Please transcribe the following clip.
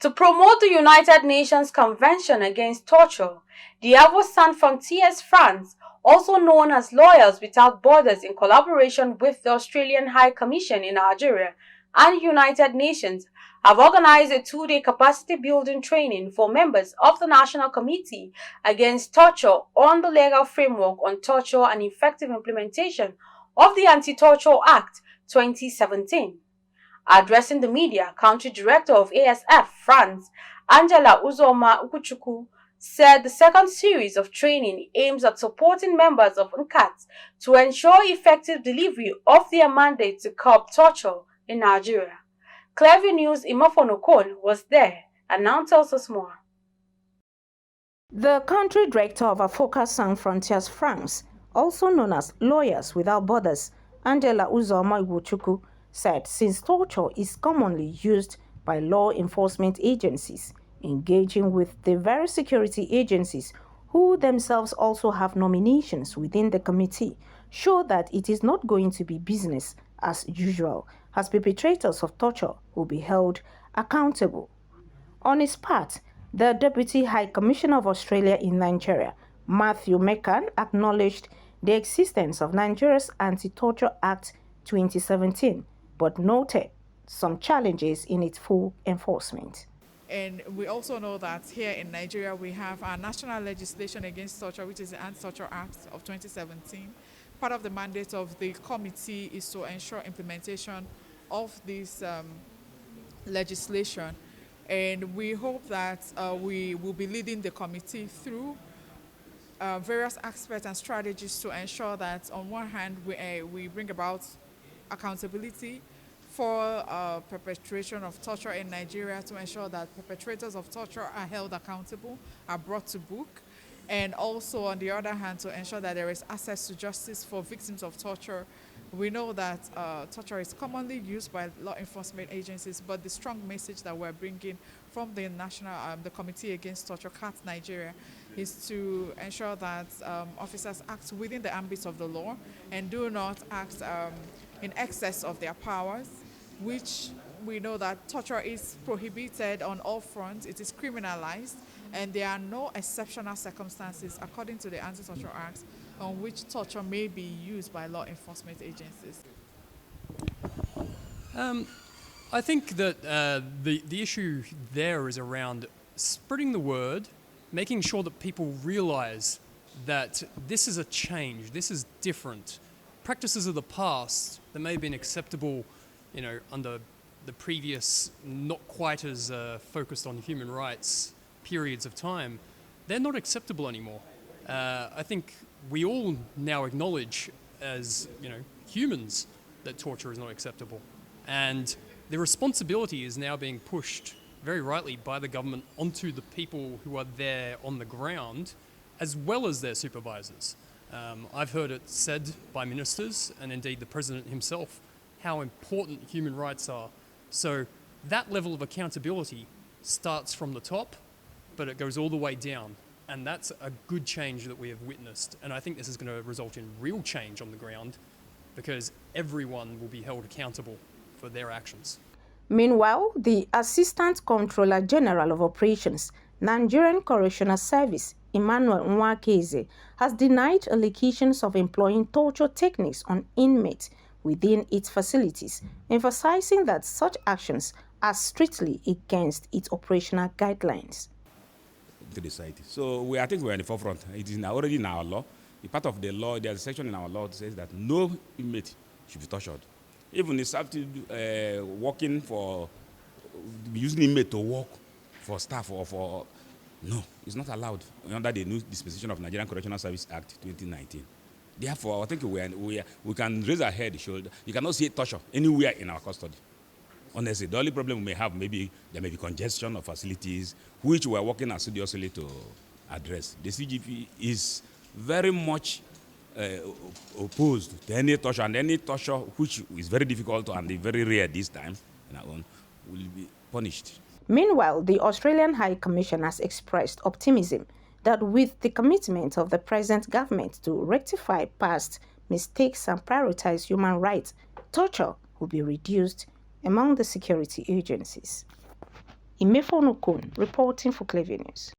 To promote the United Nations Convention Against Torture, the Avos Sans Frontières France, also known as Lawyers Without Borders in collaboration with the Australian High Commission in Algeria and United Nations, have organized a two-day capacity building training for members of the National Committee Against Torture on the legal framework on torture and effective implementation of the Anti-Torture Act 2017. Addressing the media, Country Director of ASF France, Angela Uzoma Ukuchukwu, said the second series of training aims at supporting members of NCAT to ensure effective delivery of their mandate to curb torture in Nigeria. Clever News Imofonokon was there and now tells us more. The country director of Avocat Sans Frontières France, also known as Lawyers Without Borders, Angela Uzoma Ukuchukwu, said since torture is commonly used by law enforcement agencies, engaging with the very security agencies who themselves also have nominations within the committee show that it is not going to be business as usual, as perpetrators of torture will be held accountable. On his part, the Deputy High Commissioner of Australia in Nigeria, Matthew Mekan, acknowledged the existence of Nigeria's Anti-Torture Act 2017, but noted some challenges in its full enforcement. And we also know that here in Nigeria we have our national legislation against torture, which is the Anti-Torture Act of 2017. Part of the mandate of the committee is to ensure implementation of this legislation. And we hope that we will be leading the committee through various aspects and strategies to ensure that on one hand we bring about accountability for perpetration of torture in Nigeria, to ensure that perpetrators of torture are held accountable, are brought to book, and also on the other hand to ensure that there is access to justice for victims of torture. We know that torture is commonly used by law enforcement agencies, but the strong message that we're bringing from the the Committee Against Torture, CAT Nigeria, is to ensure that officers act within the ambit of the law and do not act in excess of their powers, which we know that torture is prohibited on all fronts. It is criminalized, and there are no exceptional circumstances according to the Anti-Torture Act on which torture may be used by law enforcement agencies. I think that the issue there is around spreading the word, making sure that people realize that this is a change, this is different. Practices of the past that may have been acceptable, under the previous not quite as focused on human rights periods of time, they're not acceptable anymore. I think we all now acknowledge as humans that torture is not acceptable, and the responsibility is now being pushed very rightly by the government onto the people who are there on the ground, as well as their supervisors. I've heard it said by ministers and indeed the president himself how important human rights are. So that level of accountability starts from the top, but it goes all the way down. And that's a good change that we have witnessed. And I think this is going to result in real change on the ground, because everyone will be held accountable for their actions. Meanwhile, the Assistant Comptroller General of Operations, Nigerian Correctional Service, Emmanuel Nwakeze, has denied allegations of employing torture techniques on inmates within its facilities, emphasizing that such actions are strictly against its operational guidelines. To the society. So I think we're in the forefront. It is already in our law. The part of the law, there's a section in our law that says that no inmate should be tortured. Even if working for using inmate to work for staff or for no, it's not allowed under the new dispensation of Nigerian Correctional Service Act 2019. Therefore, I think we can raise our head, shoulder. You cannot see torture anywhere in our custody. Honestly, the only problem we may have, maybe there may be congestion of facilities, which we are working assiduously to address. The CGP is very much opposed to any torture, and any torture which is very difficult and very rare this time will be punished. Meanwhile, the Australian High Commission has expressed optimism that with the commitment of the present government to rectify past mistakes and prioritize human rights, torture will be reduced among the security agencies. Imefonokun reporting for Clever News.